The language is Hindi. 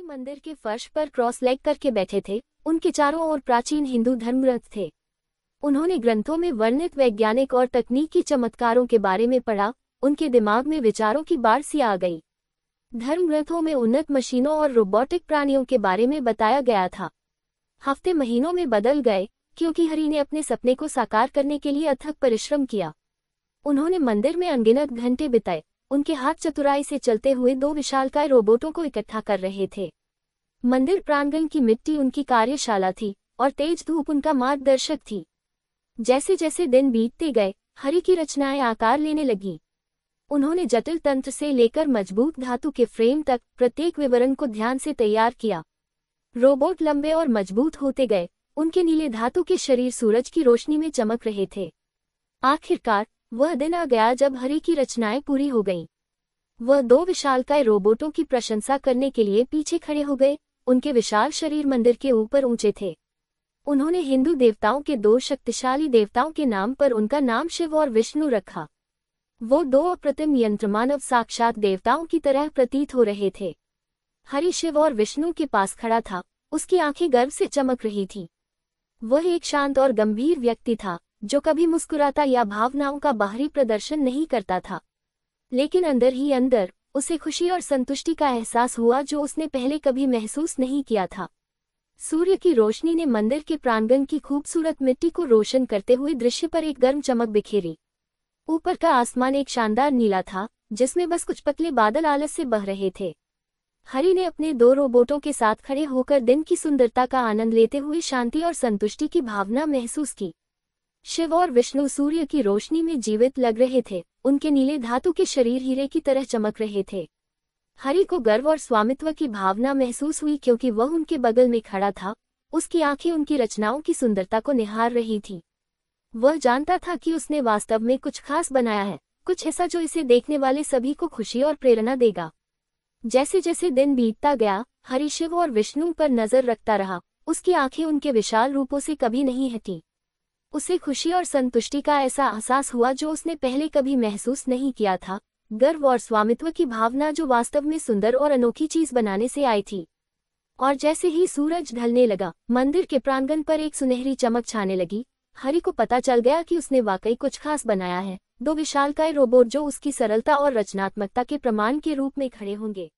मंदिर के फर्श पर क्रॉस लेग करके बैठे थे। उनके चारों ओर प्राचीन हिंदू धर्म ग्रंथ थे। उन्होंने ग्रंथों में वर्णित वैज्ञानिक और तकनीकी चमत्कारों के बारे में पढ़ा। उनके दिमाग में विचारों की बाढ़ सी आ गई। धर्म ग्रंथों में उन्नत मशीनों और रोबोटिक प्राणियों के बारे में बताया गया था। हफ्ते महीनों में बदल गए क्योंकि हरि ने अपने सपने को साकार करने के लिए अथक परिश्रम किया। उन्होंने मंदिर में अनगिनत घंटे बिताए। उनके हाथ चतुराई से चलते हुए दो विशालकाय रोबोटों को इकट्ठा कर रहे थे। मंदिर प्रांगण की मिट्टी उनकी कार्यशाला थी और तेज धूप उनका मार्गदर्शक थी। जैसे जैसे दिन बीतते गए, हरि की रचनाएं आकार लेने लगीं। उन्होंने जटिल तंत्र से लेकर मजबूत धातु के फ्रेम तक प्रत्येक विवरण को ध्यान से तैयार किया। रोबोट लंबे और मजबूत होते गए। उनके नीले धातु के शरीर सूरज की रोशनी में चमक रहे थे। आखिरकार वह दिन आ गया जब हरि की रचनाएं पूरी हो गईं। वह दो विशालकाय रोबोटों की प्रशंसा करने के लिए पीछे खड़े हो गए। उनके विशाल शरीर मंदिर के ऊपर ऊंचे थे। उन्होंने हिंदू देवताओं के दो शक्तिशाली देवताओं के नाम पर उनका नाम शिव और विष्णु रखा। वो दो अप्रतिम यंत्रमानव साक्षात देवताओं की तरह प्रतीत हो रहे थे। हरि शिव और विष्णु के पास खड़ा था। उसकी आंखें गर्व से चमक रही थीं। वह एक शांत और गंभीर व्यक्ति था जो कभी मुस्कुराता या भावनाओं का बाहरी प्रदर्शन नहीं करता था, लेकिन अंदर ही अंदर उसे खुशी और संतुष्टि का एहसास हुआ जो उसने पहले कभी महसूस नहीं किया था। सूर्य की रोशनी ने मंदिर के प्रांगण की खूबसूरत मिट्टी को रोशन करते हुए दृश्य पर एक गर्म चमक बिखेरी। ऊपर का आसमान एक शानदार नीला था जिसमें बस कुछ पतले बादल आलस से बह रहे थे। हरि ने अपने दो रोबोटों के साथ खड़े होकर दिन की सुंदरता का आनंद लेते हुए शांति और संतुष्टि की भावना महसूस की। शिव और विष्णु सूर्य की रोशनी में जीवित लग रहे थे। उनके नीले धातु के शरीर हीरे की तरह चमक रहे थे। हरि को गर्व और स्वामित्व की भावना महसूस हुई क्योंकि वह उनके बगल में खड़ा था। उसकी आंखें उनकी रचनाओं की सुंदरता को निहार रही थीं। वह जानता था कि उसने वास्तव में कुछ खास बनाया है, कुछ ऐसा जो इसे देखने वाले सभी को खुशी और प्रेरणा देगा। जैसे जैसे दिन बीतता गया, हरि शिव और विष्णु पर नजर रखता रहा। उसकी आंखें उनके विशाल रूपों से कभी नहीं हटी। उसे खुशी और संतुष्टि का ऐसा एहसास हुआ जो उसने पहले कभी महसूस नहीं किया था। गर्व और स्वामित्व की भावना जो वास्तव में सुंदर और अनोखी चीज बनाने से आई थी। और जैसे ही सूरज ढलने लगा, मंदिर के प्रांगण पर एक सुनहरी चमक छाने लगी। हरि को पता चल गया कि उसने वाकई कुछ खास बनाया है। दो विशालकाय रोबोट जो उसकी सरलता और रचनात्मकता के प्रमाण के रूप में खड़े होंगे।